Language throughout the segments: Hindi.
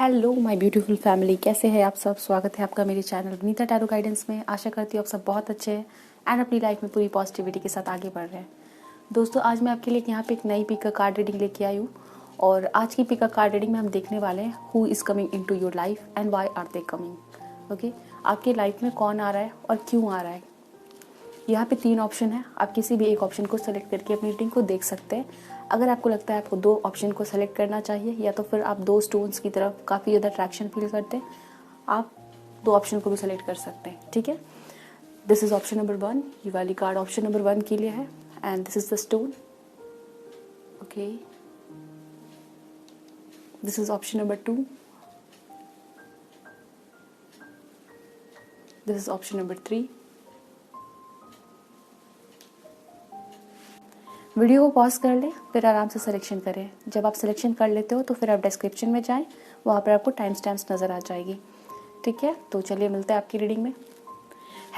हेलो माय ब्यूटीफुल फैमिली, कैसे हैं आप सब। स्वागत है आपका मेरे चैनल विनीता टैरो गाइडेंस में। आशा करती हूँ आप सब बहुत अच्छे हैं एंड अपनी लाइफ में पूरी पॉजिटिविटी के साथ आगे बढ़ रहे हैं। दोस्तों, आज मैं आपके लिए यहाँ पे एक नई पिक का कार्ड रीडिंग लेके आई हूँ और आज की पिक का कार्ड रीडिंग में हम देखने वाले हैं who is coming into your life and why are they coming. Okay, आपकी लाइफ में कौन आ रहा है और क्यों आ रहा है। यहाँ पे 3 ऑप्शन है, आप किसी भी एक ऑप्शन को सेलेक्ट करके अपनी रीडिंग को देख सकते हैं। अगर आपको लगता है आपको 2 ऑप्शन को सेलेक्ट करना चाहिए या तो फिर आप 2 स्टोन्स की तरफ काफ़ी ज़्यादा अट्रैक्शन फील करते हैं, आप 2 ऑप्शन को भी सेलेक्ट कर सकते हैं। ठीक है, दिस इज़ ऑप्शन नंबर 1। ये वाली कार्ड ऑप्शन नंबर 1 के लिए है and this is the stone. Okay, this is option number 2, this is option number 3। Video को पॉज कर लें, फिर आराम से सिलेक्शन करें। जब आप सिलेक्शन कर लेते हो तो फिर आप डिस्क्रिप्शन में जाएं, वहाँ पर आपको टाइम स्टैम्प्स नज़र आ जाएगी। ठीक है, तो चलिए मिलते हैं आपकी रीडिंग में।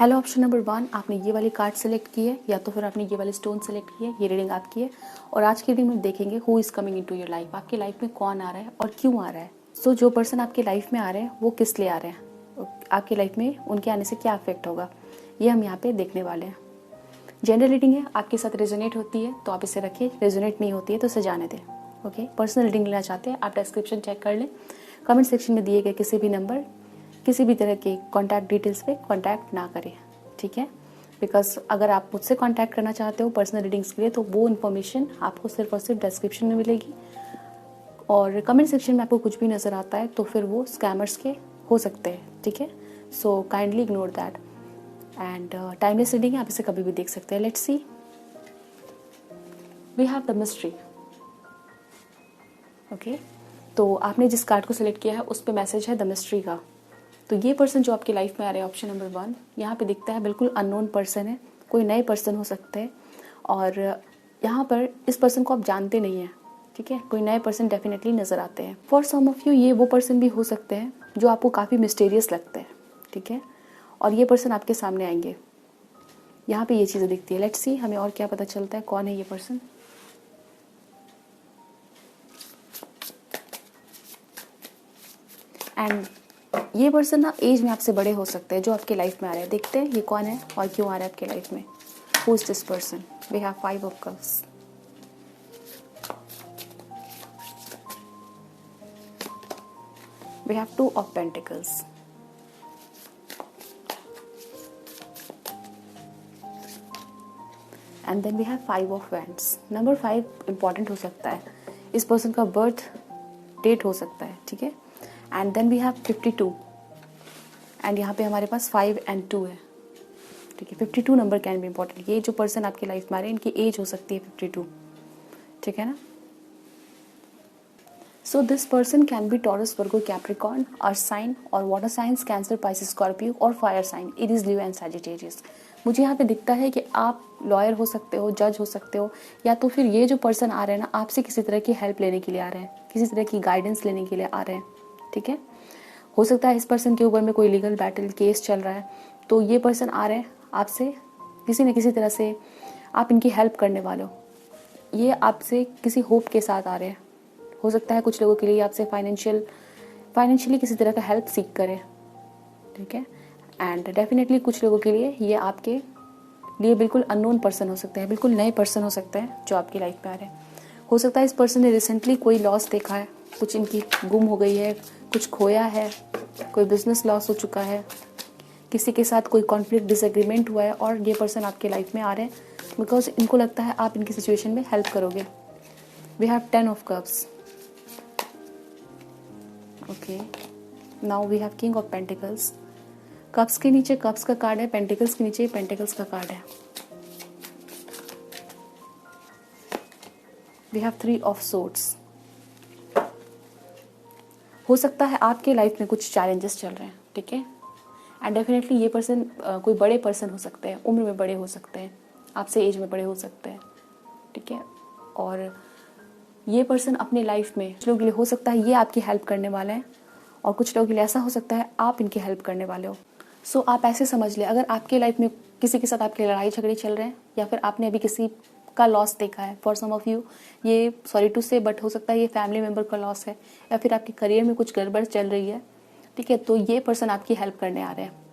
हेलो ऑप्शन नंबर 1, आपने ये वाली कार्ड सेलेक्ट की है या तो फिर आपने ये वाली स्टोन सेलेक्ट की है। ये रीडिंग आपकी है और आज की रीडिंग में देखेंगे who is coming into your life. आपकी लाइफ में कौन आ रहा है और क्यों आ रहा है। सो जो पर्सन आपकी लाइफ में आ रहे हैं वो किस लिए आ रहे हैं, आपकी लाइफ में उनके आने से क्या इफेक्ट होगा, ये हम यहाँ पे देखने वाले हैं। जनरल रीडिंग है, आपके साथ रेजोनेट होती है तो आप इसे रखिए, रेजोनेट नहीं होती है तो इसे जाने दें। ओके, पर्सनल रीडिंग लेना चाहते हैं आप डिस्क्रिप्शन चेक कर लें। कमेंट सेक्शन में दिए गए किसी भी नंबर, किसी भी तरह के कॉन्टैक्ट डिटेल्स पे कॉन्टैक्ट ना करें। ठीक है, बिकॉज अगर आप मुझसे कॉन्टैक्ट करना चाहते हो पर्सनल रीडिंग्स के लिए तो वो इन्फॉर्मेशन आपको सिर्फ और सिर्फ डिस्क्रिप्शन में मिलेगी और कमेंट सेक्शन में आपको कुछ भी नज़र आता है तो फिर वो स्कैमर्स के हो सकते हैं। ठीक है, so kindly ignore that and timeless reading है, आप इसे कभी भी देख सकते हैं। Let's see, we have the mystery. Okay, तो आपने जिस कार्ड को सिलेक्ट किया है उस पे मैसेज है द मिस्ट्री का। तो ये पर्सन जो आपकी लाइफ में आ रहे हैं ऑप्शन नंबर 1, यहाँ पे दिखता है बिल्कुल अननोन पर्सन है, कोई नए पर्सन हो सकते हैं और यहाँ पर इस पर्सन को आप जानते नहीं हैं। ठीक है, कोई नए पर्सन डेफिनेटली नज़र आते हैं। फॉर सम ऑफ यू ये वो पर्सन भी हो सकते हैं जो आपको काफ़ी मिस्टीरियस लगते हैं। ठीक है, और ये पर्सन आपके सामने आएंगे। यहाँ पे ये चीज़ें दिखती है। लेट्स सी हमें और क्या पता चलता है, कौन है ये पर्सन। एंड ये पर्सन ना एज में आपसे बड़े हो सकते हैं जो आपके लाइफ में आ रहे हैं। देखते हैं ये कौन है और क्यों आ रहा है आपके लाइफ में। Who is this person. We have 5 of cups, we have 2 of pentacles, and then we have 5 of wands. Number 5 important हो सकता है, इस पर्सन का बर्थ डेट हो सकता है। ठीक है, and then we have 52 and यहाँ पे हमारे पास 5 एंड 2 है। ठीक है, 52 नंबर कैन बी इंपॉर्टेंट। ये जो पर्सन आपकी लाइफ में आ रहे हैं इनकी एज हो सकती है 52। ठीक है ना। So this person can be Taurus, Virgo, Capricorn, earth sign और water signs, Cancer, Pisces, Scorpio और fire sign, Aries, Leo and Sagittarius. मुझे यहाँ पे दिखता है कि आप लॉयर हो सकते हो, जज हो सकते हो, या तो फिर ये जो पर्सन आ रहे हैं ना आपसे किसी तरह की हेल्प लेने के लिए आ रहे हैं, किसी तरह की गाइडेंस लेने के लिए आ रहे हैं। ठीक है, हो सकता है इस पर्सन के ऊपर में कोई लीगल बैटल केस चल रहा है तो ये पर्सन आ रहे हैं आपसे किसी न किसी तरह से, आप इनकी हेल्प करने वाले हो। ये आपसे किसी होप के साथ आ रहे हैं। हो सकता है कुछ लोगों के लिए आपसे फाइनेंशियली किसी तरह का हेल्प सीख करें। ठीक है, एंड डेफिनेटली कुछ लोगों के लिए ये आपके लिए बिल्कुल अननोन पर्सन हो सकते हैं, बिल्कुल नए पर्सन हो सकते हैं जो आपकी लाइफ में आ रहे हैं। हो सकता है इस पर्सन ने रिसेंटली कोई लॉस देखा है, कुछ इनकी गुम हो गई है, कुछ खोया है, कोई बिजनेस लॉस हो चुका है, किसी के साथ कोई कॉन्फ्लिक्ट डिसएग्रीमेंट हुआ है और ये पर्सन आपके लाइफ में आ रहे हैं बिकॉज इनको लगता है आप इनकी सिचुएशन में हेल्प करोगे। We have 10 of cups. Okay, now we have king of pentacles. Cups के नीचे कप्स का कार्ड है, पेंटिकल्स के नीचे पेंटिकल्स का कार्ड है। We have 3 of swords. हो सकता है आपके लाइफ में कुछ चैलेंजेस चल रहे हैं। ठीक है, एंड डेफिनेटली ये पर्सन कोई बड़े पर्सन हो सकते हैं, उम्र में बड़े हो सकते हैं, आपसे एज में बड़े हो सकते हैं। ठीक है, और ये पर्सन अपने लाइफ में कुछ लोगों के लिए हो सकता है ये आपकी हेल्प करने वाले हैं और कुछ लोगों के लिए ऐसा हो सकता है आप इनकी हेल्प करने वाले हो। सो आप ऐसे समझ लें, अगर आपके लाइफ में किसी के साथ आपके लड़ाई झगड़े चल रहे हैं या फिर आपने अभी किसी का लॉस देखा है। फॉर सम ऑफ यू ये सॉरी टू से बट हो सकता है ये फैमिली मेम्बर का लॉस है, या फिर आपके करियर में कुछ गड़बड़ चल रही है, ठीक है, तो ये पर्सन आपकी हेल्प करने आ रहे हैं।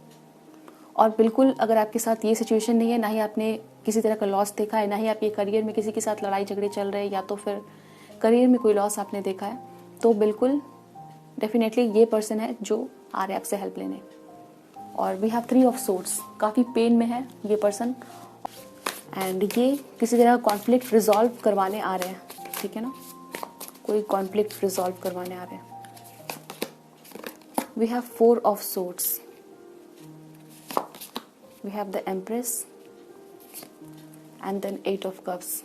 और बिल्कुल अगर आपके साथ ये सिचुएशन नहीं है, ना ही आपने किसी तरह का लॉस देखा है, ना ही आपके करियर में किसी के साथ लड़ाई झगड़े चल रहे हैं, या तो फिर करियर में कोई लॉस आपने देखा है, तो बिल्कुल डेफिनेटली ये पर्सन है जो आ रहे हैं आपसे हेल्प लेने। और वी हैव 3 ऑफ सोर्ड्स, काफ़ी पेन में है ये पर्सन, एंड ये किसी तरह कॉन्फ्लिक्ट रिजॉल्व करवाने आ रहे हैं, ठीक है ना, कोई कॉन्फ्लिक्ट रिजॉल्व करवाने आ रहे हैं। We have 4 of swords, we have the empress and then 8 of cups.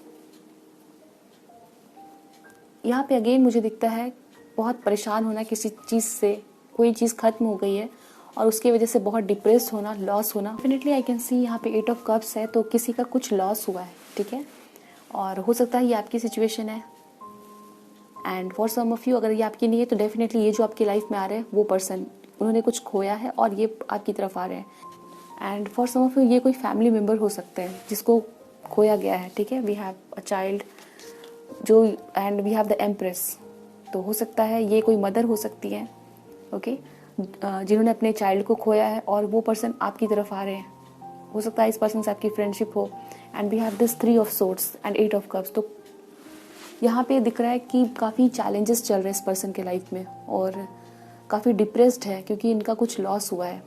यहाँ पे अगेन मुझे दिखता है बहुत परेशान होना किसी चीज़ से, कोई चीज़ खत्म हो गई है और उसकी वजह से बहुत डिप्रेस होना, लॉस होना। डेफिनेटली आई कैन सी यहाँ पे 8 ऑफ कप्स है, तो किसी का कुछ लॉस हुआ है, ठीक है, और हो सकता है ये आपकी सिचुएशन है। And for some of you अगर ये आपकी नहीं है, तो डेफिनेटली ये जो आपकी लाइफ में आ रहे हैं वो पर्सन, उन्होंने कुछ खोया है और ये आपकी तरफ आ रहे हैं। And for some of you ये कोई फैमिली मेम्बर हो सकते हैं जिसको खोया गया है, ठीक है। वी हैव अ चाइल्ड जो, and we have the empress, तो हो सकता है ये कोई मदर हो सकती है, ओके, जिन्होंने अपने चाइल्ड को खोया है और वो पर्सन आपकी तरफ आ रहे हैं। हो सकता है इस पर्सन से आपकी फ्रेंडशिप हो। And we have this 3 of swords and 8 of cups. तो यहाँ पे दिख रहा है कि काफ़ी चैलेंजेस चल रहे हैं इस पर्सन के लाइफ में और काफ़ी डिप्रेस्ड है क्योंकि इनका कुछ लॉस हुआ है।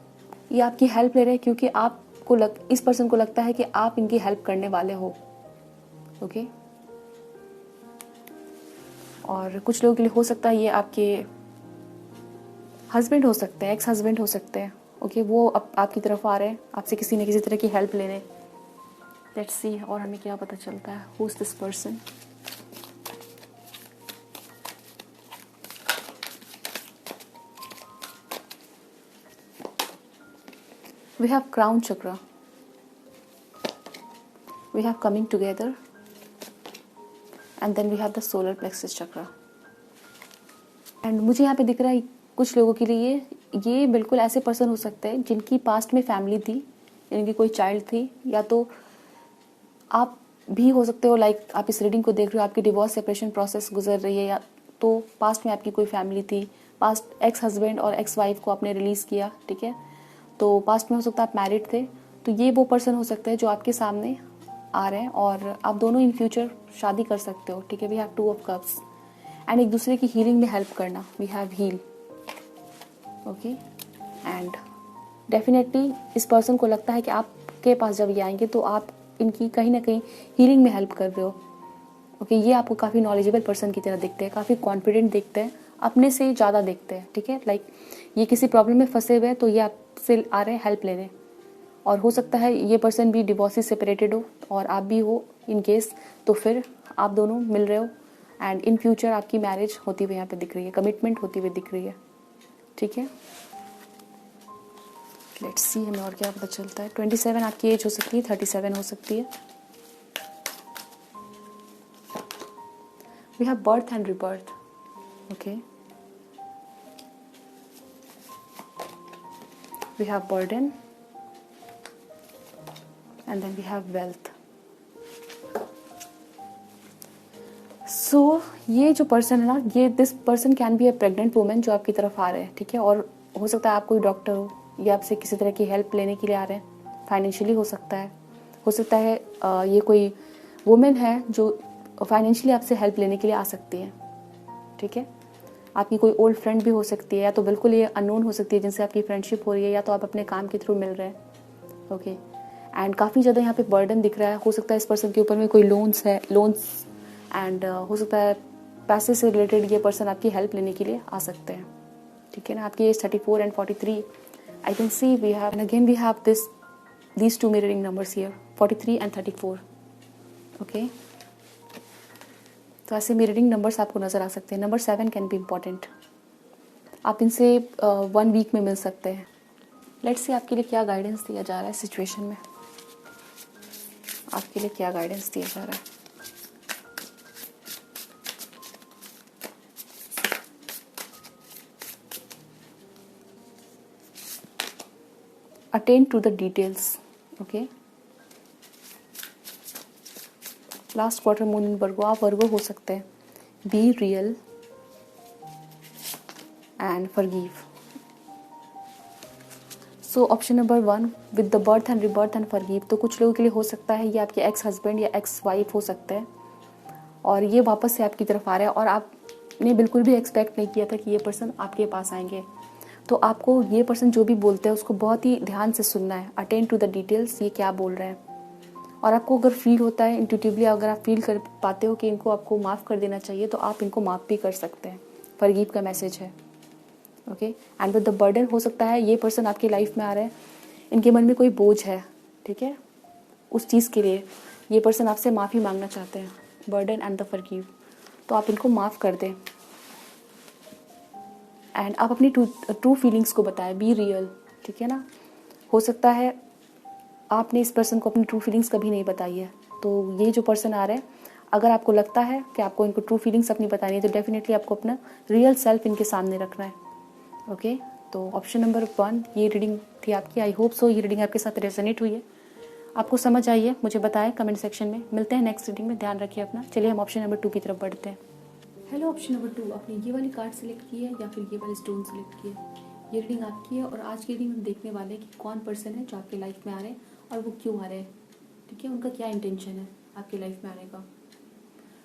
ये आपकी हेल्प ले रहे हैं क्योंकि आपको इस पर्सन को लगता है कि आप इनकी हेल्प करने वाले हो, ओके। और कुछ लोगों के लिए हो सकता है ये आपके हस्बैंड हो सकते हैं, एक्स हस्बैंड हो सकते हैं, ओके, वो आपकी तरफ आ रहे हैं आपसे किसी न किसी तरह की हेल्प लेने। लेट्स सी और हमें क्या पता चलता है। Who is this person? We have crown chakra, we have coming together, and then we have the solar plexus chakra. एंड मुझे यहाँ पे दिख रहा है कुछ लोगों के लिए ये बिल्कुल ऐसे पर्सन हो सकते हैं जिनकी पास्ट में फैमिली थी, जिनकी कोई चाइल्ड थी, या तो आप भी हो सकते हो, लाइक आप इस रीडिंग को देख रहे हो, आपकी डिवोर्स सेपरेशन प्रोसेस गुजर रही है, या तो पास्ट में आपकी कोई फैमिली थी, पास्ट एक्स हस्बैंड और एक्स वाइफ को आपने रिलीज़ किया, ठीक है, तो पास्ट में हो सकता है आप मैरिड थे, तो ये वो पर्सन हो सकते हैं जो आपके सामने आ रहे हैं और आप दोनों इन फ्यूचर शादी कर सकते हो, ठीक है। We have 2 of cups and एक दूसरे की हीलिंग में हेल्प करना, we have heal, okay. And definitely इस पर्सन को लगता है कि आपके पास जब ये आएंगे तो आप इनकी कहीं ना कहीं हीलिंग में हेल्प कर रहे हो, ओके। ये आपको काफ़ी नॉलेजेबल पर्सन की तरह दिखते हैं, काफ़ी कॉन्फिडेंट दिखते हैं, अपने से ज़्यादा दिखते हैं, ठीक है। लाइक ये किसी प्रॉब्लम में फंसे हुए हैं तो ये आपसे आ रहे हैं हेल्प लेने। और हो सकता है ये पर्सन भी डिवोर्स से सेपरेटेड हो और आप भी हो इन केस, तो फिर आप दोनों मिल रहे हो एंड इन फ्यूचर आपकी मैरिज होती हुई यहाँ पे दिख रही है, कमिटमेंट होती हुई दिख रही है, ठीक है। लेट्स सी हमें और क्या पता चलता है। 27 आपकी एज हो सकती है, 37 हो सकती है। We have birth and rebirth, okay. We have burden and then we have wealth. So ये जो पर्सन है ना, ये this person can be a pregnant women जो आपकी तरफ आ रहे हैं, ठीक है। और हो सकता है आप कोई डॉक्टर हो या आपसे किसी तरह की हेल्प लेने के लिए आ रहे हैं, फाइनेंशियली हो सकता है ये कोई वुमेन है जो फाइनेंशियली आपसे हेल्प लेने के लिए आ सकती है, ठीक है। आपकी कोई ओल्ड फ्रेंड भी हो सकती है, या तो बिल्कुल ये अननोन हो सकती है जिनसे आपकी फ्रेंडशिप हो रही है, या तो आप अपने काम के थ्रू मिल रहे हैं, ओके। एंड काफ़ी ज़्यादा यहाँ पे बर्डन दिख रहा है। हो सकता है इस पर्सन के ऊपर में कोई लोन्स एंड हो सकता है पैसे से रिलेटेड ये पर्सन आपकी हेल्प लेने के लिए आ सकते हैं, ठीक है ना। आपकी age 34 and 43 I can see we have, and again we have these 2 mirroring numbers here, 43 and 34, okay. तो ऐसे मिररिंग नंबर्स आपको नज़र आ सकते हैं। नंबर 7 कैन बी इम्पॉर्टेंट, आप इनसे 1 वीक में मिल सकते हैं। लेट्स से आपके लिए क्या गाइडेंस दिया जा रहा है सिचुएशन में, आपके लिए क्या गाइडेंस दिया जा रहा है। Attend to the details, okay. Last quarter moon in Virgo, आप वर्गो हो सकते हैं। Be real and forgive. So option number 1 with the birth and rebirth and forgive, तो कुछ लोगों के लिए हो सकता है ये आपके एक्स हस्बैंड या एक्स वाइफ हो सकते हैं और ये वापस से आपकी तरफ आ रहा है और आपने बिल्कुल भी एक्सपेक्ट नहीं किया था कि ये पर्सन आपके पास आएंगे। तो आपको ये पर्सन जो भी बोलते हैं उसको बहुत ही ध्यान से सुनना है, अटेंड टू द डिटेल्स, ये क्या बोल रहे हैं। और आपको अगर फील होता है इंट्यूटिवली, अगर आप फील कर पाते हो कि इनको आपको माफ़ कर देना चाहिए तो आप इनको माफ़ भी कर सकते हैं। फॉरगिव का मैसेज है। Okay, and with the burden, हो सकता है ये पर्सन आपकी लाइफ में आ रहे हैं, इनके मन में कोई बोझ है, ठीक है, उस चीज़ के लिए ये पर्सन आपसे माफ़ी मांगना चाहते हैं। बर्डन एंड द फॉरगिव, तो आप इनको माफ़ कर दें एंड आप अपनी ट्रू फीलिंग्स को बताएं। बी रियल, ठीक है ना। हो सकता है आपने इस पर्सन को अपनी ट्रू फीलिंग्स कभी नहीं बताई है, तो ये जो पर्सन आ रहे हैं, अगर आपको लगता है कि आपको इनको ट्रू फीलिंग्स अपनी बतानी है तो डेफिनेटली आपको अपना रियल सेल्फ इनके सामने रखना है। ओके, तो ऑप्शन नंबर 1 ये रीडिंग थी आपकी। आई होप सो ये रीडिंग आपके साथ रेजोनेट हुई है, आपको समझ आई है। मुझे बताएं कमेंट सेक्शन में। मिलते हैं नेक्स्ट रीडिंग में, ध्यान रखिए अपना। चलिए हम ऑप्शन नंबर 2 की तरफ बढ़ते हैं। हेलो ऑप्शन नंबर 2, आपने ये वाली कार्ड सेलेक्ट की है या फिर ये वाली स्टोन सेलेक्ट की है, ये रीडिंग आपकी है। और आज की रीडिंग हम देखने वाले हैं कि कौन पर्सन है जो आपके लाइफ में आ रहे हैं और वो क्यों आ रहे हैं, ठीक है, उनका क्या इंटेंशन है आपके लाइफ में आने का।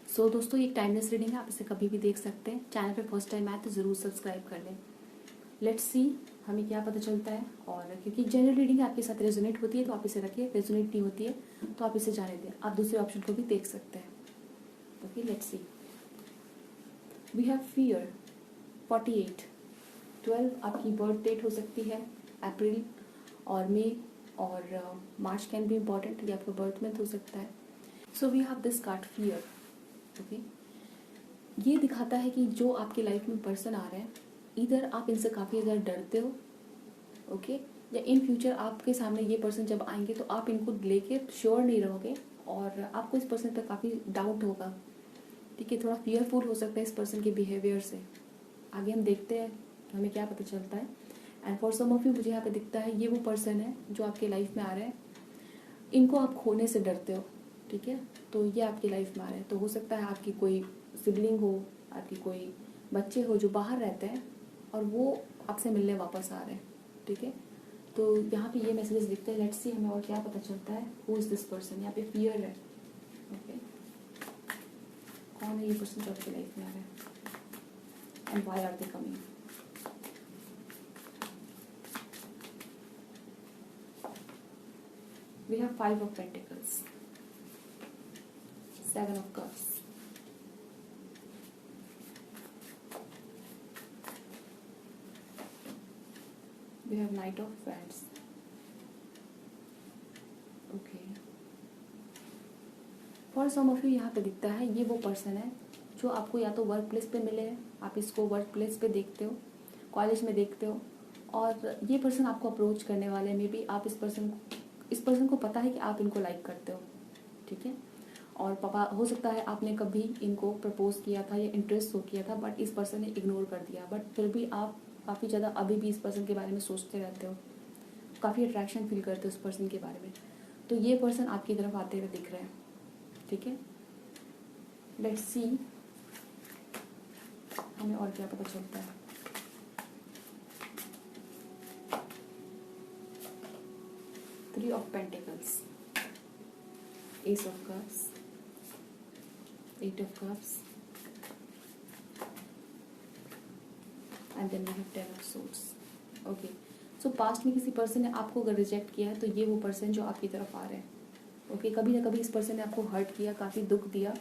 सो दोस्तों, ये एक टाइमलेस रीडिंग है, आप इसे कभी भी देख सकते हैं। चैनल पे फर्स्ट टाइम आए तो ज़रूर सब्सक्राइब कर लें। लेट्स सी हमें क्या पता चलता है। और क्योंकि जनरल रीडिंग आपके साथ रेजोनेट होती है तो आप इसे रखिए, रेजोनेट नहीं होती है तो आप इसे जाने दें, आप दूसरे ऑप्शन को भी देख सकते हैं। Okay, let's see. We have fear 48 12 आपकी बर्थ डेट हो सकती है, अप्रैल और मई और मार्च कैन बी इम्पॉर्टेंट, ये आपका बर्थ मंथ हो सकता है। So we have this card fear. Okay, ये दिखाता है कि जो आपकी लाइफ में पर्सन आ रहे हैं, इधर आप इनसे काफ़ी ज़्यादा डरते हो, ओके, या इन फ्यूचर आपके सामने ये पर्सन जब आएंगे तो आप इनको लेके श्योर नहीं रहोगे और आपको इस पर्सन पर काफ़ी डाउट होगा, ठीक है, थोड़ा फियरफुल हो सकता है इस पर्सन के बिहेवियर से। आगे हम देखते हैं हमें क्या पता चलता है। And for some of you, मुझे यहाँ पे दिखता है ये वो पर्सन है जो आपके लाइफ में आ रहे हैं, इनको आप खोने से डरते हो, ठीक है, तो ये आपकी लाइफ में आ रहे हैं। तो हो सकता है आपकी कोई सिबलिंग हो, आपकी कोई बच्चे हो जो बाहर रहते हैं और वो आपसे मिलने वापस आ रहे हैं, ठीक है। तो यहाँ पे ये मैसेजेस दिखते हैं। लेट्स सी हमें और क्या पता चलता है। हु इज दिस पर्सन, यहाँ पे फियर है, ओके, कौन है ये पर्सन जो आपकी लाइफ में आ रहा है and why are they coming. We have 5 of Pentacles, 7 of Cups, we have Knight of Wands. Okay. For some of you यहाँ पे दिखता है ये वो पर्सन है जो आपको या तो वर्क प्लेस पे मिले हैं, आप इसको वर्क प्लेस पे देखते हो, कॉलेज में देखते हो, और ये पर्सन आपको अप्रोच करने वाले में भी आप इस पर्सन को पता है कि आप इनको लाइक करते हो, ठीक है। और पापा हो सकता है आपने कभी इनको प्रपोज किया था या इंटरेस्ट शो किया था बट इस पर्सन ने इग्नोर कर दिया, बट फिर भी आप काफ़ी ज़्यादा अभी भी इस पर्सन के बारे में सोचते रहते हो, काफ़ी अट्रैक्शन फील करते हो उस पर्सन के बारे में। तो ये पर्सन आपकी तरफ आते हुए दिख रहे हैं, ठीक है। लेट्स सी हमें और क्या पता चलता है। Three of Pentacles, Ace of Cups, 8 of Cups, and then we have 10 of Swords. Okay, so past में किसी पर्सन ने आपको अगर रिजेक्ट किया है तो ये वो पर्सन जो आपकी तरफ आ रहे हैं, ओके। कभी ना कभी इस पर्सन ने आपको हर्ट किया, काफ़ी दुख दिया,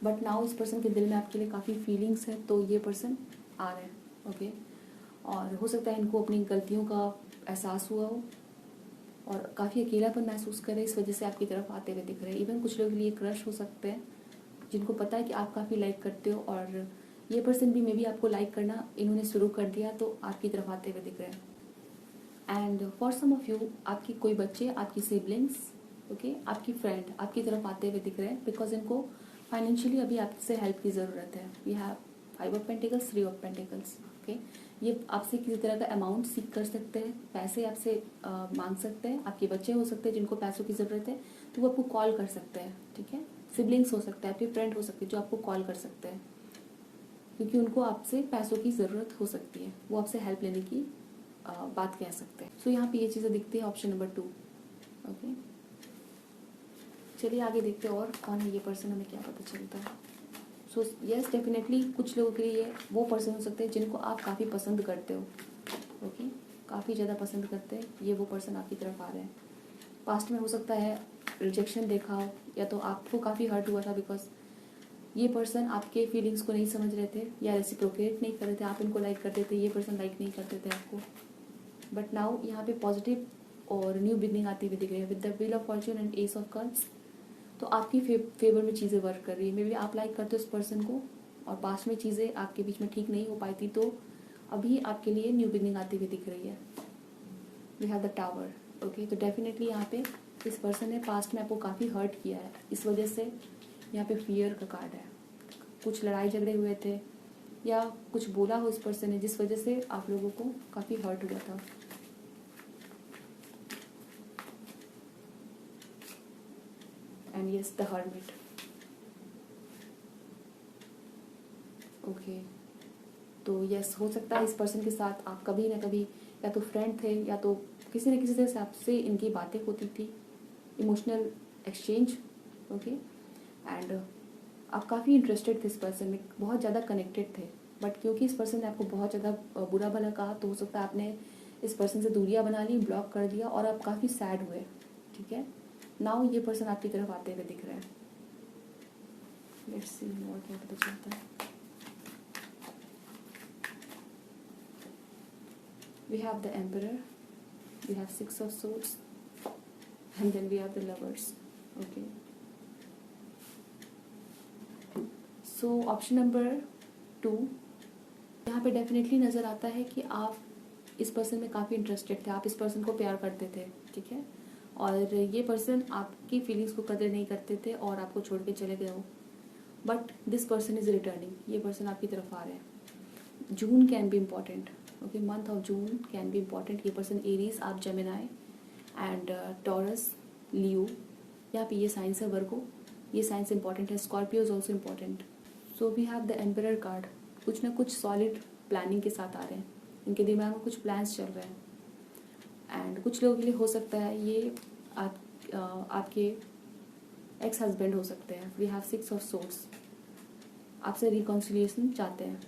बट नाउ इस पर्सन के दिल में आपके लिए काफ़ी फीलिंग्स है, तो ये पर्सन आ रहे हैं, ओके। और हो सकता है इनको अपनी गलतियों का एहसास हुआ हो और काफ़ी अकेलापन महसूस करें, इस वजह से आपकी तरफ आते हुए दिख रहे हैं। इवन कुछ लोगों के लिए क्रश हो सकते हैं जिनको पता है कि आप काफ़ी लाइक करते हो और ये पर्सन भी मे बी आपको लाइक करना इन्होंने शुरू कर दिया तो आपकी तरफ आते हुए दिख रहे हैं। And for some of you, आपकी कोई बच्चे, आपकी सिबलिंग्स, ओके, आपकी फ्रेंड आपकी तरफ आते हुए दिख रहे हैं बिकॉज इनको फाइनेंशियली अभी आपसे हेल्प की ज़रूरत है। We have 5 of pentacles, 3 of pentacles, okay. ये आपसे किसी तरह का अमाउंट सीख कर सकते हैं, पैसे आपसे मांग सकते हैं, आपके बच्चे हो सकते हैं जिनको पैसों की ज़रूरत है तो वो आपको कॉल कर सकते हैं, ठीक है। सिबलिंग्स हो सकता है, आपके फ्रेंड हो सकते हैं जो आपको कॉल कर सकते हैं, क्योंकि उनको आपसे पैसों की ज़रूरत हो सकती है, वो आपसे हेल्प लेने की बात कह सकते हैं। सो यहाँ पे ये चीज़ें दिखती है ऑप्शन नंबर 2। ओके, चलिए आगे देखते हैं और कौन है ये पर्सन, हमें क्या पता चलता है। सो यस, डेफिनेटली कुछ लोगों के लिए ये वो पर्सन हो सकते हैं जिनको आप काफ़ी पसंद करते हो। ओके, काफ़ी ज़्यादा पसंद करते हैं, ये वो पर्सन आपकी तरफ आ रहे हैं। पास्ट में हो सकता है रिजेक्शन देखा हो, या तो आपको काफ़ी हर्ट हुआ था बिकॉज ये पर्सन आपके फीलिंग्स को नहीं समझ रहे थे या रेसिप्रोकेट नहीं कर रहे थे। आप इनको लाइक करते थे, ये पर्सन लाइक नहीं करते थे आपको। बट नाउ यहाँ पे पॉजिटिव और न्यू बिगनिंग आती हुई दिख रही है with the wheel of Fortune and S of cups. तो आपकी फेवर में चीज़ें वर्क कर रही है। मे बी आप लाइक करते हो उस पर्सन को और पास्ट में चीज़ें आपके बीच में ठीक नहीं हो पाई थी, तो अभी आपके लिए न्यू बिगनिंग आती हुई दिख रही है। We have the tower. Okay, तो डेफिनेटली यहाँ पे इस पर्सन ने पास्ट में आपको काफ़ी हर्ट किया है, इस वजह से यहाँ पे फियर का कार्ड है। कुछ लड़ाई झगड़े हुए थे या कुछ बोला हो इस पर्सन ने जिस वजह से आप लोगों को काफ़ी हर्ट हुआ था। And yes, the hermit. Okay, तो यस, हो सकता है इस पर्सन के साथ आप कभी ना कभी या तो फ्रेंड थे या तो किसी न किसी तरह से आपसे इनकी बातें होती थी, इमोशनल एक्सचेंज। ओके, एंड आप काफ़ी इंटरेस्टेड थे इस पर्सन में, बहुत ज़्यादा कनेक्टेड थे। बट क्योंकि इस पर्सन ने आपको बहुत ज़्यादा बुरा भला कहा, तो हो सकता है आपने इस पर्सन से दूरियां बना ली, ब्लॉक कर दिया और आप काफ़ी सैड हुए। ठीक है, नाउ ये पर्सन आपकी तरफ आते हुए दिख रहे हैं। लेट्स सी और क्या पता चलता है। We have the Emperor, we have Six of Swords, and then we have the Lovers. Okay. So option number 2, यहाँ पे डेफिनेटली नज़र आता है कि आप इस पर्सन में काफ़ी इंटरेस्टेड थे, आप इस पर्सन को प्यार करते थे। ठीक है, और ये पर्सन आपकी फीलिंग्स को कदर नहीं करते थे और आपको छोड़ के चले गए हो। But this person is returning, ये पर्सन आपकी तरफ आ रहे हैं। June can be important. Okay, month of June can be important. ये पर्सन एरीज, आप जेमिनाई एंड टॉरस, लियो, यहाँ पे ये साइंस है, वर्गो, ये साइंस इंपॉर्टेंट है। Scorpio is also important. So we have the emperor card. कुछ ना कुछ सॉलिड प्लानिंग के साथ आ रहे हैं, इनके दिमाग में कुछ प्लान्स चल रहे हैं। एंड कुछ लोगों के लिए हो सकता है ये आपके एक्स हस्बैंड हो सकते हैं। We have six of swords, आपसे रिकॉन्सिलिएशन चाहते हैं।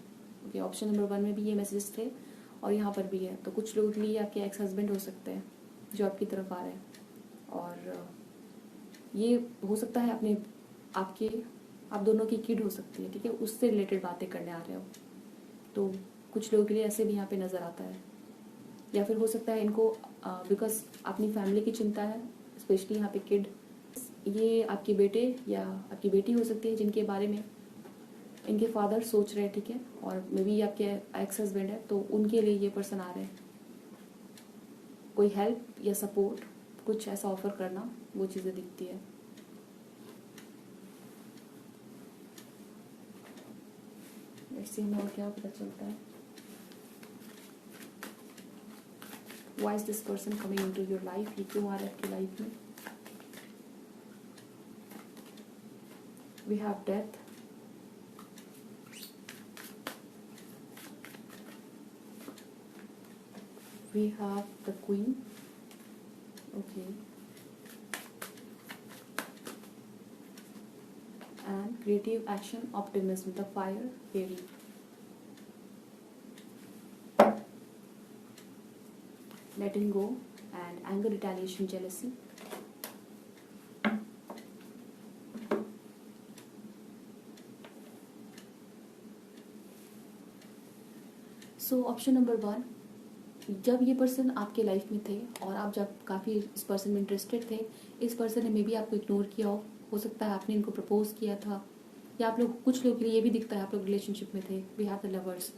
ओके, ऑप्शन नंबर 1 में भी ये मैसेज थे और यहाँ पर भी है। तो कुछ लोगों के लिए आपके एक्स हस्बैंड हो सकते हैं जो आपकी तरफ आ रहे हैं, और ये हो सकता है आप दोनों की किड हो सकती है। ठीक है, उससे रिलेटेड बातें करने आ रहे हो। तो कुछ लोगों के लिए ऐसे भी यहाँ पे नज़र आता है। या फिर हो सकता है इनको बिकॉज अपनी फैमिली की चिंता है, स्पेशली यहाँ पे किड। ये आपके बेटे या आपकी बेटी हो सकती है जिनके बारे में इनके फादर सोच रहे हैं। ठीक है, और मे बी आपके एक्स हस्बैंड है, तो उनके लिए ये पर्सन आ रहे हैं। कोई हेल्प या सपोर्ट, कुछ ऐसा ऑफर करना, वो चीज़ें दिखती है। ऐसे हमें और क्या पता चलता है। Why is this person coming into your life? ये क्यों आ रहा है आपकी लाइफ में? We have death. We have the queen. Okay. And creative action, optimism, the fire, fairy. Letting go and anger, retaliation, jealousy. So option number 1, जब ये पर्सन आपके लाइफ में थे और आप जब काफ़ी इस पर्सन में इंटरेस्टेड थे, इस पर्सन ने मे बी आपको इग्नोर किया हो सकता है आपने इनको प्रपोज किया था, या आप लोग, कुछ लोगों के लिए ये भी दिखता है आप लोग रिलेशनशिप में थे। We have the lovers.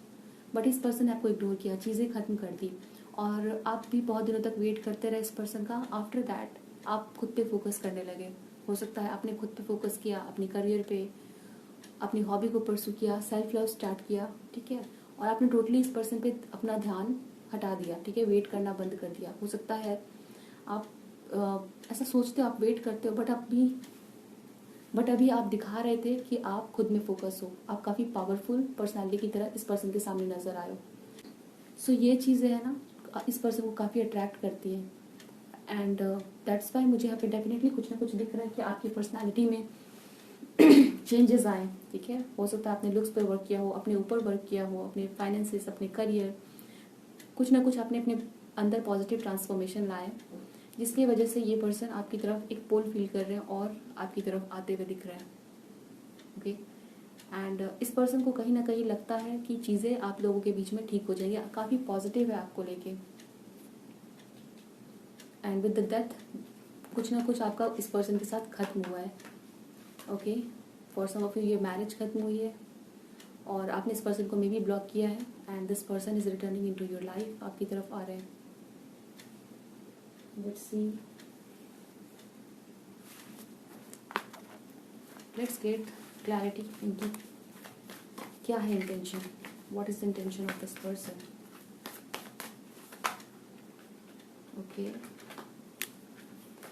But इस पर्सन ने आपको इग्नोर किया, चीज़ें ख़त्म कर दी, और आप भी बहुत दिनों तक वेट करते रहे इस पर्सन का। आफ्टर दैट आप खुद पे फोकस करने लगे। हो सकता है आपने खुद पे फोकस किया, अपनी करियर पे, अपनी हॉबी को परसू किया, सेल्फ लव स्टार्ट किया। ठीक है, और आपने टोटली इस पर्सन पे अपना ध्यान हटा दिया। ठीक है, वेट करना बंद कर दिया। हो सकता है आप ऐसा सोचते हो, आप वेट करते हो, बट आप भी बट अभी आप दिखा रहे थे कि आप खुद में फोकस हो, आप काफ़ी पावरफुल पर्सनालिटी की तरह इस पर्सन के सामने नज़र आए हो। सो ये चीज़ें हैं ना, इस पर्सन को काफ़ी अट्रैक्ट करती हैं। एंड दैट्स वाई मुझे यहाँ पे डेफिनेटली कुछ ना कुछ दिख रहा है कि आपकी पर्सनालिटी में चेंजेस आए। ठीक है, हो सकता है आपने लुक्स पर वर्क किया हो, अपने ऊपर वर्क किया हो, अपने फाइनेंसेस, अपने करियर, कुछ ना कुछ आपने अपने अंदर पॉजिटिव ट्रांसफॉर्मेशन लाए, जिसकी वजह से ये पर्सन आपकी तरफ एक पुल फील कर रहे हैं और आपकी तरफ आते हुए दिख रहे हैं। ओके, एंड इस पर्सन को कहीं ना कहीं लगता है कि चीज़ें आप लोगों के बीच में ठीक हो जाएंगी, काफ़ी पॉजिटिव है आपको लेके। एंड विद द डेथ कुछ ना कुछ आपका इस पर्सन के साथ खत्म हुआ है। Okay, for some of you ये मैरिज खत्म हुई है और आपने इस पर्सन को मे बी ब्लॉक किया है and this person is returning into your life, आपकी तरफ आ रहे हैं। Let's C, let's get clarity into क्या है intention, what is the intention of this person. Okay,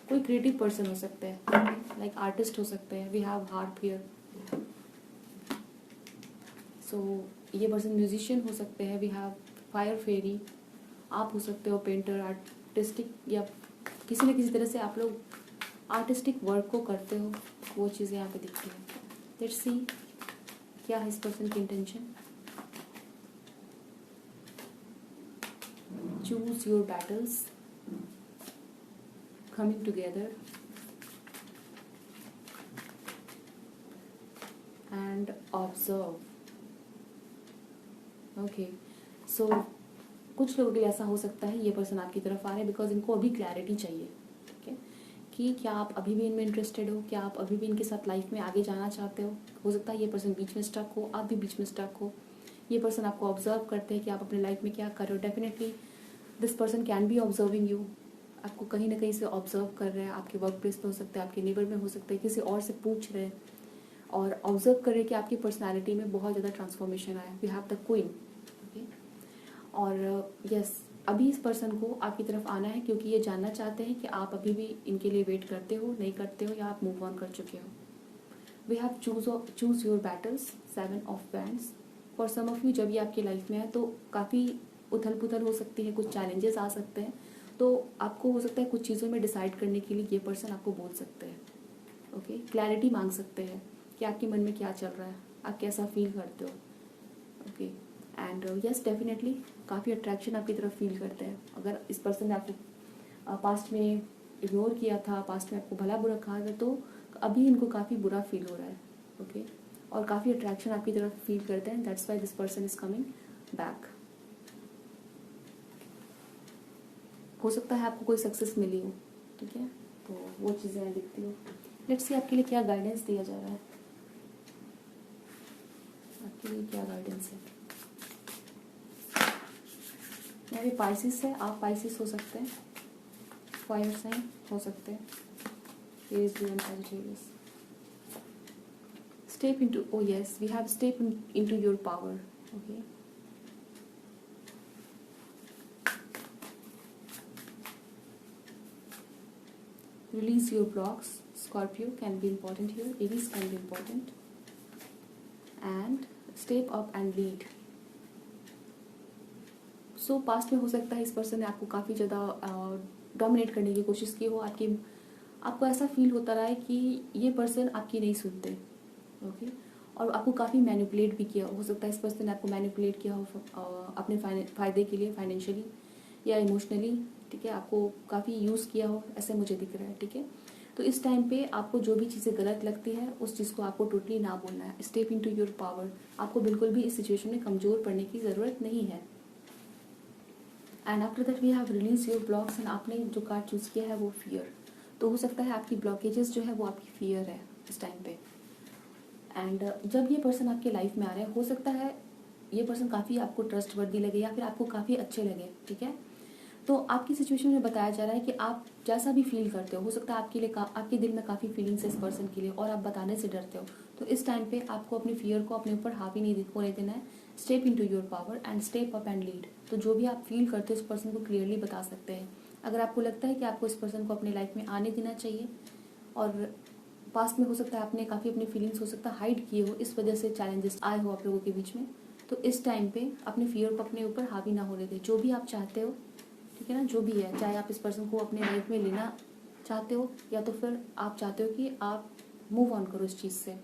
कोई क्रिएटिव पर्सन हो सकता है, लाइक आर्टिस्ट हो सकते हैं, वी हैव हार्प हियर। सो ये पर्सन म्यूजिशियन हो सकते हैं, वी हैव फायर फेरी। आप हो सकते हो पेंटर, आर्टिस्टिक, या किसी न किसी तरह से आप लोग आर्टिस्टिक वर्क को करते हो, वो चीज़ें यहाँ पे दिखती हैं। लेट्स सी क्या है इस पर्सन की intention. Choose your battles, coming together and observe. Okay, so कुछ लोगों के लिए ऐसा हो सकता है ये पर्सन आपकी तरफ आ रहे हैं बिकॉज इनको अभी क्लैरिटी चाहिए। ठीक है, कि क्या आप अभी भी इनमें इंटरेस्टेड हो, क्या आप अभी भी इनके साथ लाइफ में आगे जाना चाहते हो सकता है ये पर्सन बीच में स्टक हो, आप भी बीच में स्टक हो। ये पर्सन आपको ऑब्जर्व करते हैं कि आप अपने लाइफ में क्या कर रहे हो। Definitely this person can B observing you, आपको कहीं ना कहीं से ऑब्जर्व कर रहे हैं, आपके वर्क प्लेस पे हो सकता है, आपके नेबर में हो सकता है, किसी और से पूछ रहे हैं और ऑब्जर्व कर रहे हैं कि आपकी पर्सनालिटी में बहुत ज़्यादा ट्रांसफॉर्मेशन आया। We have the queen. Okay, और यस अभी इस पर्सन को आपकी तरफ आना है क्योंकि ये जानना चाहते हैं कि आप अभी भी इनके लिए वेट करते हो, नहीं करते हो, या आप मूव ऑन कर चुके हो। We have choose your battles, 7 of bands. For some of you जब ये आपकी लाइफ में है तो काफ़ी उथल पुथल हो सकती है, कुछ चैलेंजेस आ सकते हैं, तो आपको हो सकता है कुछ चीज़ों में डिसाइड करने के लिए ये पर्सन आपको बोल सकते हैं। ओके, क्लैरिटी मांग सकते हैं कि आपके मन में क्या चल रहा है, आप कैसा फील करते हो। ओके, एंड यस डेफिनेटली काफ़ी अट्रैक्शन आपकी तरफ फील करते हैं। अगर इस पर्सन ने आपको पास्ट में इग्नोर किया था, पास्ट में आपको भला बुरा कहा था, तो अभी इनको काफ़ी बुरा फील हो रहा है। ओके, और काफ़ी अट्रैक्शन आपकी तरफ फील करते हैं, that's why this person is coming back. हो सकता है आपको कोई सक्सेस मिली हो। ठीक है, तो वो चीज़ें दिखती हो। लेट्स सी आपके लिए क्या गाइडेंस दिया जा रहा है, आपके लिए क्या गाइडेंस है। यहाँ पे पाइसिस है, आप पाइसिस हो सकते हैं, फायर साइन हो सकते हैं, Aries, Leo and Sagittarius. Step into, oh yes we have step into your power. Okay, release your blocks. Scorpio can be important here, Aries can be important, and step up and lead. So past में हो सकता है इस पर्सन ने आपको काफ़ी ज़्यादा डोमिनेट करने की कोशिश की हो, आपको ऐसा फील होता रहा है कि ये पर्सन आपकी नहीं सुनते। ओके, और आपको काफ़ी मैनिपुलेट भी किया हो सकता है इस पर्सन ने आपको मैनिपुलेट किया हो अपने फ़ायदे के लिए, फाइनेंशियली या इमोशनली। ठीक है, आपको काफ़ी यूज़ किया हो, ऐसे मुझे दिख रहा है। ठीक है, तो इस टाइम पे आपको जो भी चीज़ें गलत लगती है उस चीज़ को आपको टोटली ना बोलना है। स्टेप इनटू योर पावर, आपको बिल्कुल भी इस सिचुएशन में कमज़ोर पड़ने की ज़रूरत नहीं है। And after that we have release your blocks, and आपने जो कार्ड चूज़ किया है वो फियर। तो हो सकता है आपकी ब्लॉकेजेस जो है वो आपकी फियर है इस टाइम पे। एंड जब ये पर्सन आपके लाइफ में आ रहे हैं, हो सकता है ये पर्सन काफ़ी आपको ट्रस्टवर्दी लगे या फिर आपको काफ़ी अच्छे लगे। ठीक है, तो आपकी सिचुएशन में बताया जा रहा है कि आप जैसा भी फील करते हो सकता है आपके लिए आपके दिल में काफ़ी फीलिंग्स है इस पर्सन के लिए और आप बताने से डरते हो। तो इस टाइम पे आपको अपनी फियर को अपने ऊपर हावी नहीं होने देना है। Step into your power and step up and lead. तो जो भी आप फील करते हो इस पर्सन को क्लियरली बता सकते हैं। अगर आपको लगता है कि आपको इस पर्सन को अपने लाइफ में आने देना चाहिए और पास्ट में हो सकता है आपने काफ़ी अपनी फीलिंग्स हो सकता है हाइड किए हो, इस वजह से चैलेंजेस आए हो आप लोगों के बीच में। तो इस टाइम पे अपने फियर को अपने ऊपर हावी ना होने दें। जो भी आप चाहते हो, ठीक है ना, जो भी है, चाहे आप इस पर्सन को अपने लाइफ में लेना चाहते हो या तो फिर आप चाहते हो कि आप मूव ऑन करो इस चीज़ से,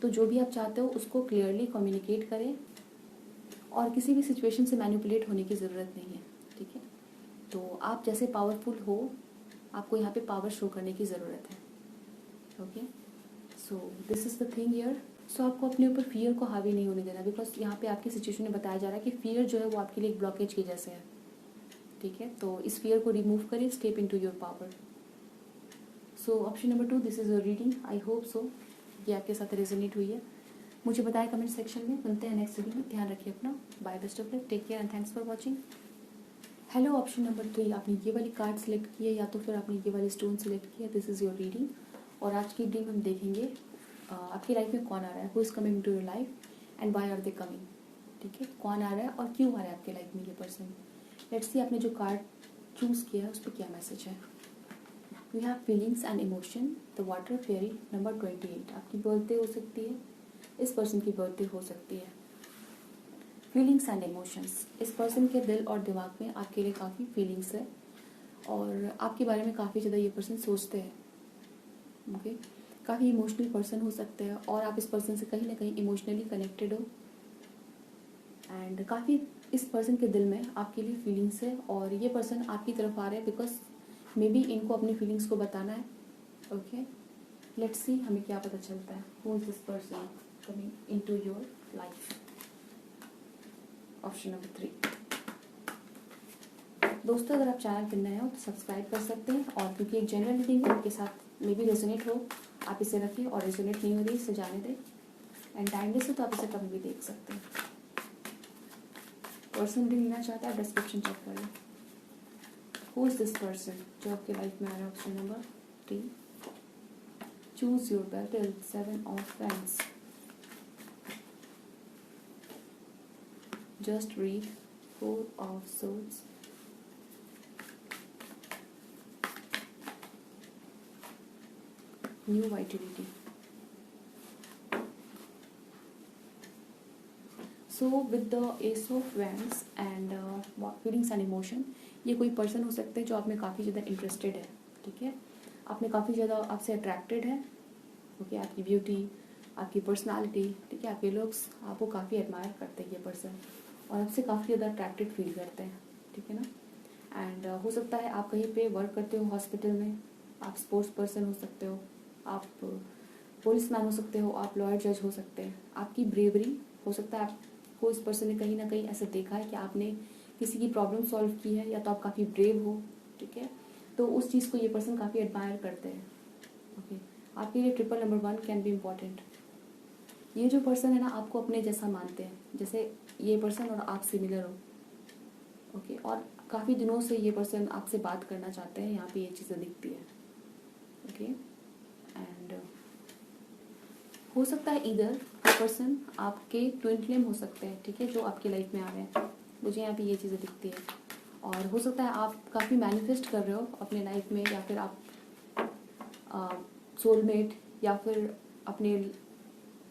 तो जो भी आप चाहते हो उसको क्लियरली कम्युनिकेट करें और किसी भी सिचुएशन से मैनिपुलेट होने की ज़रूरत नहीं है, ठीक है। तो आप जैसे पावरफुल हो, आपको यहाँ पे पावर शो करने की ज़रूरत है। Okay, so this is the thing here. So आपको अपने ऊपर फियर को हावी नहीं होने देना, बिकॉज यहाँ पे आपकी सिचुएशन में बताया जा रहा है कि फियर जो है वो आपके लिए एक ब्लॉकेज के जैसे है, ठीक है। तो इस फियर को रिमूव करिए, step into your power. So option number 2, this is your reading. I hope so ये आपके साथ रेजोनेट हुई है। मुझे बताएं कमेंट सेक्शन में। मिलते हैं नेक्स्ट वीडियो में। ध्यान रखिए अपना। Bye, best of luck, take care and thanks for watching. Hello, option number 3, आपने ये वाली कार्ड सेलेक्ट की है या तो फिर आपने ये वाली स्टोन सेलेक्ट किया है। This is your reading. और आज की रीडिंग हम देखेंगे आपकी लाइफ में कौन आ रहा है, who is coming to your life and why are they coming, ठीक है। कौन आ रहा है और क्यों आ रहा है आपके लाइफ में ये पर्सन। लेट्स सी आपने जो कार्ड चूज़ किया है उस पर क्या मैसेज है। We have feelings and emotion, the water fairy number 28। आपकी बर्थडे हो सकती है, इस पर्सन की बर्थडे हो सकती है। फीलिंग्स एंड इमोशंस, इस पर्सन के दिल और दिमाग में आपके लिए काफ़ी फीलिंग्स है और आपके बारे में काफ़ी ज़्यादा ये पर्सन सोचते हैं। ओके, काफ़ी इमोशनल पर्सन हो सकते हैं और आप इस पर्सन से कहीं ना कहीं इमोशनली कनेक्टेड हो एंड काफ़ी इस पर्सन के दिल में आपके लिए फीलिंग्स है और ये पर्सन आपकी तरफ आ रहे हैं बिकॉज मे बी इनको अपनी फीलिंग्स को बताना है। ओके, लेट्स सी हमें क्या पता चलता है। Who is this person coming into your life. Option number 3। दोस्तों, अगर आप चैनल पर नए हो तो सब्सक्राइब कर सकते हैं और क्योंकि एक जनरल रीडिंग है, आपके साथ मे बी रेजोनेट हो, आप इसे रखिए और रेजोनेट नहीं हो रही इसे जाने दें एंड टाइमलेस हो तो आप इसे कभी भी देख सकते हैं। पर्सन भी लेना चाहता है, डिस्क्रिप्शन चेक कर लें। हु इज दिस पर्सन जो आपके लाइफ में आ रहा है। Option number 3, choose your battle, 7 of pens. Just read 4 of swords, new vitality. So with the ace of wands and feelings and emotion, ये कोई पर्सन हो सकता है जो आप में काफ़ी ज़्यादा इंटरेस्टेड है, ठीक है। आप में काफ़ी ज़्यादा आपसे अट्रैक्टेड है। ओके, आपकी ब्यूटी, आपकी पर्सनालिटी, ठीक है, आपके लुक्स, आपको काफ़ी एडमायर करते हैं ये पर्सन और आपसे काफ़ी ज़्यादा अट्रैक्टेड फील करते हैं, ठीक है ना। एंड हो सकता है आप कहीं पे वर्क करते हो, हॉस्पिटल में, आप स्पोर्ट्स पर्सन हो सकते हो, आप पुलिस मैन हो सकते हो, आप लॉयर जज हो सकते हैं। आपकी ब्रेवरी हो सकता है आपको इस पर्सन ने कहीं ना कहीं ऐसा देखा है कि आपने किसी की प्रॉब्लम सॉल्व की है या तो आप काफ़ी ब्रेव हो, ठीक है। तो उस चीज़ को ये पर्सन काफ़ी एडमायर करते हैं। ओके, आपके लिए triple number 1 can be important. ये जो पर्सन है ना आपको अपने जैसा मानते हैं, जैसे ये पर्सन और आप सिमिलर हो। ओके, और काफ़ी दिनों से ये पर्सन आपसे बात करना चाहते हैं, यहाँ पे ये चीज़ें दिखती है। ओके, एंड हो सकता है इधर ये पर्सन आपके ट्विन फ्लेम हो सकते हैं, ठीक है, जो आपकी लाइफ में आ रहे हैं। मुझे यहाँ पे ये चीज़ें दिखती है और हो सकता है आप काफ़ी मैनिफेस्ट कर रहे हो अपने लाइफ में, या फिर आप सोलमेट या फिर अपने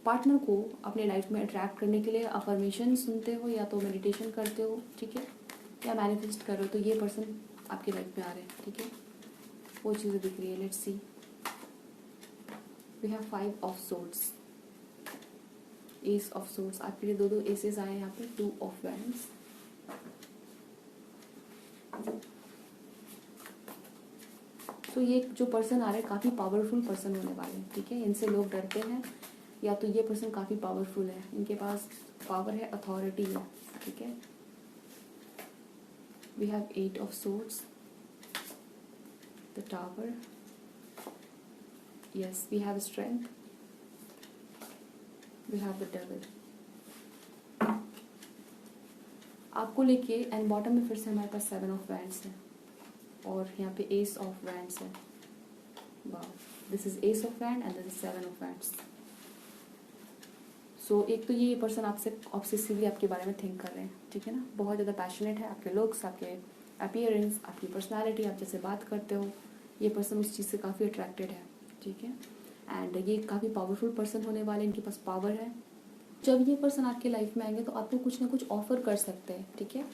पार्टनर को अपने लाइफ में अट्रैक्ट करने के लिए अफर्मेशन सुनते हो या तो मेडिटेशन करते हो, ठीक है, या मैनिफेस्ट कर रहे हो। तो ये पर्सन आपकी लाइफ में आ रहे हैं, ठीक है, वो चीज़ें दिख रही है। Let's see, we have 5 of swords, ace of swords. आपके लिए 2 एसेस आए हैं यहाँ पे, 2 ऑफ वैंड्स। तो ये जो पर्सन आ रहे हैं काफ़ी पावरफुल पर्सन होने वाले हैं, ठीक है। इनसे लोग डरते हैं या तो ये पर्सन काफ़ी पावरफुल है, इनके पास पावर है, अथॉरिटी है, ठीक है। We have 8 of swords, the tower, yes, we have strength, we have the devil. आपको लेके एंड बॉटम में फिर से हमारे पास 7 ऑफ वैंड्स है और यहाँ पे एस ऑफ वैंड्स है। वाह, this is ace of wand and this is 7 of wands. So एक तो ये पर्सन आपसे ऑब्सेसिवली आपके बारे में थिंक कर रहे हैं, ठीक है ना, बहुत ज़्यादा पैशनेट है। आपके लुक्स, आपके अपीयरेंस, आपकी पर्सनालिटी, आप जैसे बात करते हो, ये पर्सन उस चीज़ से काफ़ी अट्रैक्टेड है, ठीक है। एंड ये काफ़ी पावरफुल पर्सन होने वाले, इनके पास पावर है। जब ये पर्सन आपके लाइफ में आएंगे तो आपको कुछ ना कुछ ऑफर कर सकते हैं, ठीक है।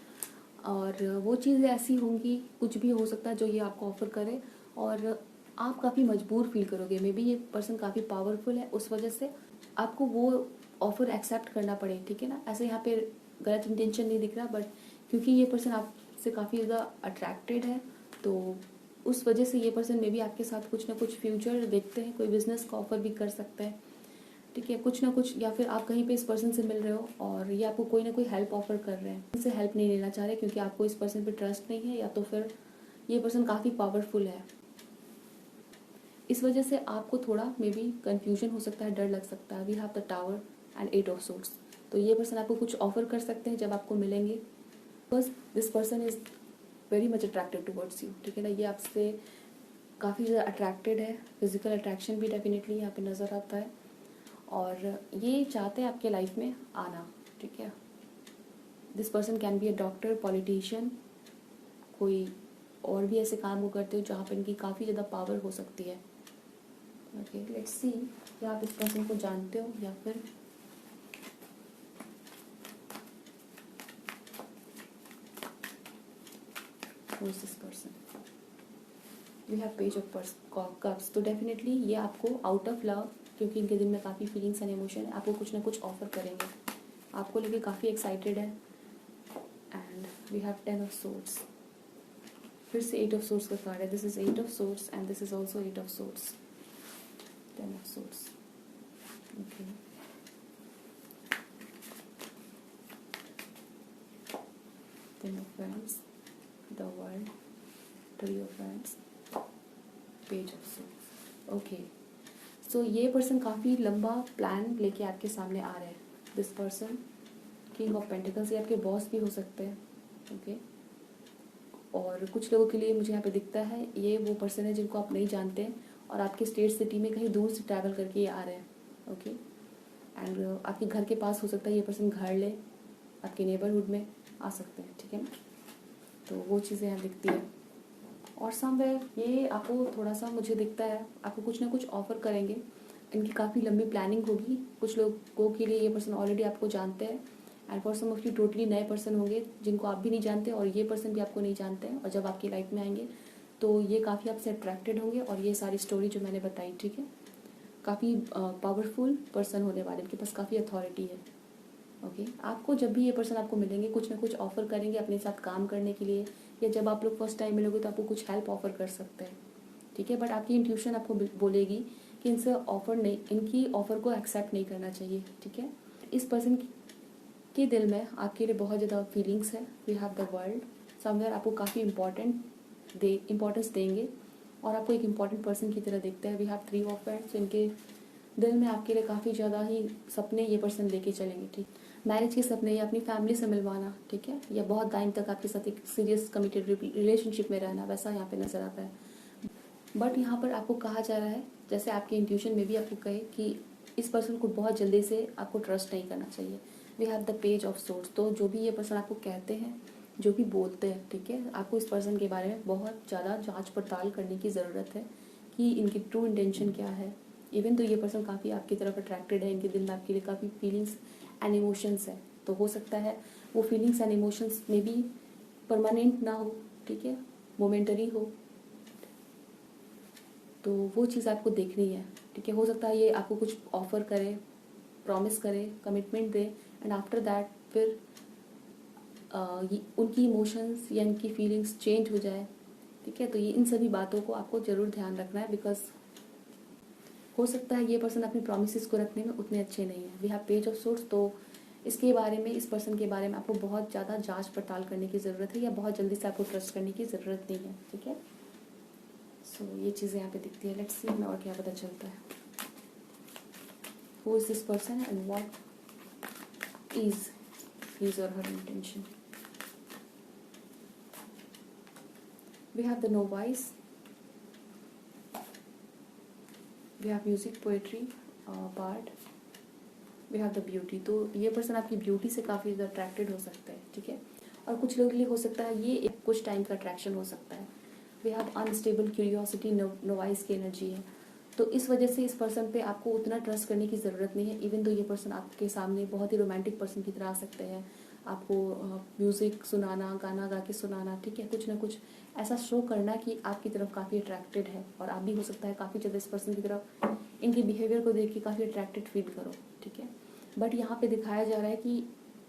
और वो चीज़ें ऐसी होंगी, कुछ भी हो सकता है जो ये आपको ऑफर करे, और आप काफ़ी मजबूर फील करोगे। मे बी ये पर्सन काफ़ी पावरफुल है, उस वजह से आपको वो ऑफर एक्सेप्ट करना पड़े, ठीक है ना। ऐसे यहाँ पे गलत इंटेंशन नहीं दिख रहा, बट क्योंकि ये पर्सन आपसे काफ़ी ज़्यादा अट्रैक्टेड है, तो उस वजह से ये पर्सन मे बी आपके साथ कुछ ना कुछ फ्यूचर देखते हैं, कोई बिजनेस का ऑफर भी कर सकते हैं, ठीक है, कुछ ना कुछ। या फिर आप कहीं पे इस पर्सन से मिल रहे हो और ये आपको कोई ना कोई हेल्प ऑफर कर रहे हैं, इनसे हेल्प नहीं लेना चाह रहे क्योंकि आपको इस पर्सन पे ट्रस्ट नहीं है, या तो फिर ये पर्सन काफ़ी पावरफुल है। इस वजह से आपको थोड़ा मे बी कन्फ्यूजन हो सकता है, डर लग सकता है। We have the tower and 8 of swords. तो ये पर्सन आपको कुछ ऑफर कर सकते हैं जब आपको मिलेंगे, because this person is very much attracted towards you, ठीक है ना। ये आपसे काफ़ी ज़्यादा अट्रैक्टेड है, फिजिकल अट्रैक्शन भी डेफिनेटली यहाँ पे नज़र आता है, और ये चाहते हैं आपके लाइफ में आना, ठीक है। This person can be a doctor, politician, कोई और भी ऐसे काम वो करते हो जहाँ पर इनकी काफ़ी ज़्यादा पावर हो सकती है। ओके, लेट्स सी क्या आप इस पर्सन को जानते हो या फिर who is this person? We have page of cups. तो डेफिनेटली ये आपको आउट ऑफ लव, क्योंकि इनके दिल में काफ़ी फीलिंग्स एंड इमोशन है, आपको कुछ ना कुछ ऑफर करेंगे, आपको लेके काफ़ी एक्साइटेड है। And we have 10 of swords, फिर से 8 ऑफ सोर्ड्स का कार्ड है। This is 8 of swords and this is also 8 of swords, 10 of swords. Okay, 10 of Wands, the World, 3 of Wands, Page of Swords. Okay, so ये पर्सन काफ़ी लंबा प्लान लेके आपके सामने आ रहे हैं। This person king of pentacles, ये आपके बॉस भी हो सकते हैं, ओके। और कुछ लोगों के लिए मुझे यहाँ पे दिखता है ये वो पर्सन है जिनको आप नहीं जानते हैं, और आपके स्टेट सिटी में कहीं दूर से ट्रैवल करके ये आ रहे हैं, ओके। एंड आपके घर के पास हो सकता है ये पर्सन घर ले, आपके नेबरहुड में आ सकते हैं, ठीक है ना। तो वो चीज़ें यहाँ दिखती है। और समवेयर ये आपको थोड़ा सा मुझे दिखता है आपको कुछ ना कुछ ऑफर करेंगे, इनकी काफ़ी लंबी प्लानिंग होगी। कुछ लोगों के लिए ये पर्सन ऑलरेडी आपको जानते हैं, and for some of you totally नए पर्सन होंगे जिनको आप भी नहीं जानते, और ये पर्सन भी आपको नहीं जानते हैं, और जब आपकी लाइफ में आएंगे तो ये काफ़ी आपसे अट्रैक्टेड होंगे। और ये सारी स्टोरी जो मैंने बताई, ठीक है, काफ़ी पावरफुल पर्सन होने वाले, इनके पास काफ़ी अथॉरिटी है, ओके। आपको जब भी ये पर्सन आपको मिलेंगे कुछ ना कुछ ऑफर करेंगे अपने साथ काम करने के लिए, या जब आप लोग फर्स्ट टाइम मिलोगे तो आपको कुछ हेल्प ऑफर कर सकते हैं, ठीक है। बट आपकी इंट्यूशन आपको बोलेगी कि इनसे ऑफर नहीं, इनकी ऑफर को एक्सेप्ट नहीं करना चाहिए, ठीक है। इस पर्सन के दिल में आपके लिए बहुत ज़्यादा फीलिंग्स है। We have the world, somewhere आपको काफ़ी इम्पोर्टेंस देंगे, और आपको एक इम्पॉर्टेंट पर्सन की तरह देखते हैं। वी हैव 3 ऑफ वांड्स, इनके दिल में आपके लिए काफ़ी ज़्यादा ही सपने ये पर्सन लेके चलेंगे, ठीक। मैरिज के सपने, या अपनी फैमिली से मिलवाना, ठीक है, या बहुत टाइम तक आपके साथ एक सीरियस कमिटेड रिलेशनशिप में रहना, वैसा यहाँ पे नज़र आता है। बट यहाँ पर आपको कहा जा रहा है, जैसे आपके इंट्यूशन में भी आपको कहे कि इस पर्सन को बहुत जल्दी से आपको ट्रस्ट नहीं करना चाहिए। We have the page of swords. तो जो भी ये पर्सन आपको कहते हैं, जो भी बोलते हैं, ठीक है, आपको इस पर्सन के बारे में बहुत ज़्यादा जांच पड़ताल करने की ज़रूरत है कि इनकी ट्रू इंटेंशन क्या है। इवन तो ये पर्सन काफ़ी आपकी तरफ अट्रैक्टेड है, इनके दिल में आपके लिए काफ़ी फीलिंग्स एंड इमोशंस है, तो हो सकता है वो फीलिंग्स एंड इमोशंस में भी परमानेंट ना हो, ठीक है, मोमेंटरी हो। तो वो चीज़ आपको देखनी है, ठीक है। हो सकता है ये आपको कुछ ऑफर करे, प्रॉमिस करे, commitment they, and after that फिर उनकी इमोशंस या इनकी फीलिंग्स चेंज हो जाए, ठीक है। तो ये इन सभी बातों को आपको ज़रूर ध्यान रखना है, बिकॉज हो सकता है ये पर्सन अपने प्रोमिस को रखने में उतने अच्छे नहीं है। We have page of swords. तो इसके बारे में, इस पर्सन के बारे में आपको बहुत ज़्यादा जांच पड़ताल करने की ज़रूरत है, या बहुत जल्दी से आपको ट्रस्ट करने की ज़रूरत नहीं है, ठीक है। सो ये चीज़ें यहाँ पे दिखती है। लेट्स सी हमें और क्या पता चलता है। Who is this person and what is his और her intention. We have the novice, we have music, poetry, part, we have the beauty. तो ये पर्सन आपकी ब्यूटी से काफ़ी ज़्यादा अट्रैक्टेड हो सकता है, ठीक है। और कुछ लोगों के लिए हो सकता है ये एक कुछ टाइम का अट्रैक्शन हो सकता है। We have unstable curiosity, novice की एनर्जी है। तो इस वजह से इस पर्सन पे आपको उतना ट्रस्ट करने की ज़रूरत नहीं है। इवन तो ये पर्सन आपके सामने बहुत ही रोमांटिक पर्सन की तरह आ सकते हैं, आपको म्यूज़िक सुनाना, गाना गा के सुनाना, ठीक है, कुछ ना कुछ ऐसा शो करना कि आपकी तरफ काफ़ी अट्रैक्टेड है, और आप भी हो सकता है काफ़ी ज़्यादा इस पर्सन की तरफ इनके बिहेवियर को देख के काफ़ी अट्रैक्टेड फील करो, ठीक है। बट यहाँ पे दिखाया जा रहा है कि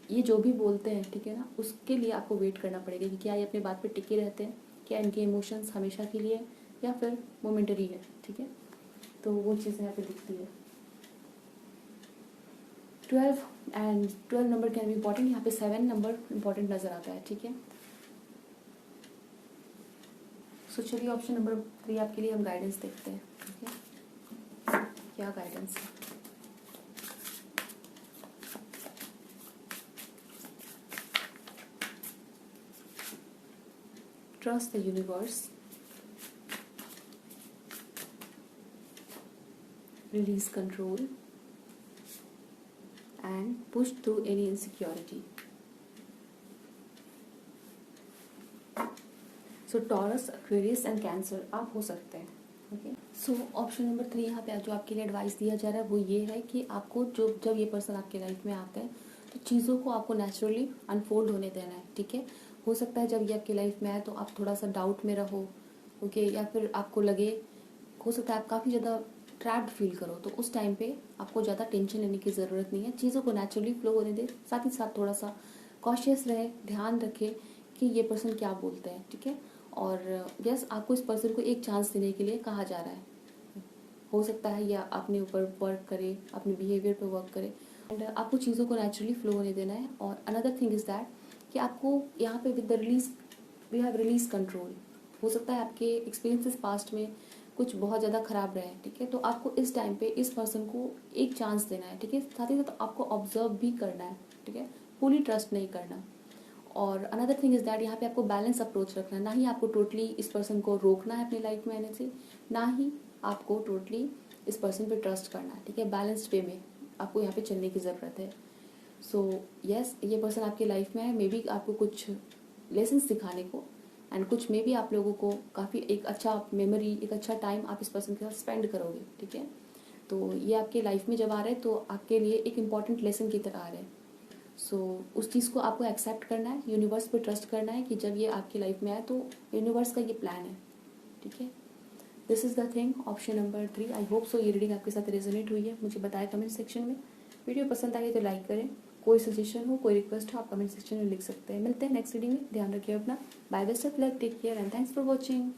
ये जो भी बोलते हैं, ठीक है ना, उसके लिए आपको वेट करना पड़ेगा कि क्या ये अपनी बात पे टिके रहते हैं, क्या इनके इमोशंस हमेशा के लिए या फिर मोमेंटरी है, ठीक है। तो वो चीज़ यहाँ पे दिखती है। 12 नंबर कैन बी इम्पॉर्टेंट, यहाँ पे 7 नंबर इम्पॉर्टेंट नज़र आता है, ठीक है। सो चलिए ऑप्शन नंबर 3 आपके लिए हम गाइडेंस देखते हैं, ठीक है, क्या गाइडेंस है। Trust the universe, release control and push through any insecurity. So Taurus, Aquarius and Cancer आप हो सकते हैं, ओके। सो ऑप्शन नंबर 3 यहाँ पे जो आपके लिए एडवाइस दिया जा रहा है वो ये है कि आपको जब ये पर्सन आपके लाइफ में आते हैं तो चीज़ों को आपको नेचुरली अनफोल्ड होने देना है, ठीक है। हो सकता है जब ये आपके लाइफ में आए तो आप थोड़ा सा डाउट में रहो, ओके, या फिर आपको लगे, हो सकता है आप काफ़ी ज़्यादा ट्रैप्ड फील करो, तो उस टाइम पे आपको ज़्यादा टेंशन लेने की ज़रूरत नहीं है। चीज़ों को नेचुरली फ्लो होने दे, साथ ही साथ थोड़ा सा कॉशियस रहे, ध्यान रखें कि ये पर्सन क्या बोलते हैं, ठीक है। और यस, आपको इस पर्सन को एक चांस देने के लिए कहा जा रहा है। हो सकता है या अपने ऊपर वर्क करे, अपने बिहेवियर पे वर्क करे, एंड आपको चीज़ों को नेचुरली फ्लो होने देना है। और अनदर थिंग इज़ दैट कि आपको यहाँ पे with the release we have release control. हो सकता है आपके एक्सपीरियंसेस पास्ट में कुछ बहुत ज़्यादा ख़राब रहे, ठीक है, तो आपको इस टाइम पे इस पर्सन को एक चांस देना है, ठीक है। साथ ही साथ आपको ऑब्जर्व भी करना है, ठीक है, फुली ट्रस्ट नहीं करना। और अनदर थिंग इज़ दैट यहाँ पे आपको बैलेंस अप्रोच रखना है, ना ही आपको टोटली इस पर्सन को रोकना है अपनी लाइफ में आने से, ना ही आपको टोटली इस पर्सन पे ट्रस्ट करना है, ठीक है। बैलेंस्ड वे में आपको यहाँ पे चलने की ज़रूरत है। सो यस, ये पर्सन आपकी लाइफ में है, मे बी आपको कुछ लेसन्स सिखाने को, एंड कुछ में भी आप लोगों को काफ़ी एक अच्छा मेमोरी, एक अच्छा टाइम आप इस पर्सन के साथ स्पेंड करोगे, ठीक है। तो ये आपके लाइफ में जब आ रहे हैं तो आपके लिए एक इम्पॉर्टेंट लेसन की तरह आ रहे हैं। सो उस चीज़ को आपको एक्सेप्ट करना है, यूनिवर्स पे ट्रस्ट करना है कि जब ये आपकी लाइफ में आए तो यूनिवर्स का ये प्लान है, ठीक है। This is the thing, option number 3। I hope so ये रीडिंग आपके साथ रेजोनेट हुई है। मुझे बताएं कमेंट सेक्शन में। वीडियो पसंद आई तो लाइक करें, कोई सजेशन हो, कोई रिक्वेस्ट हो, आप कमेंट सेक्शन में लिख सकते हैं। मिलते हैं नेक्स्ट रीडिंग में, ध्यान रखिए अपना। Bye, best of luck, take care and thanks for watching.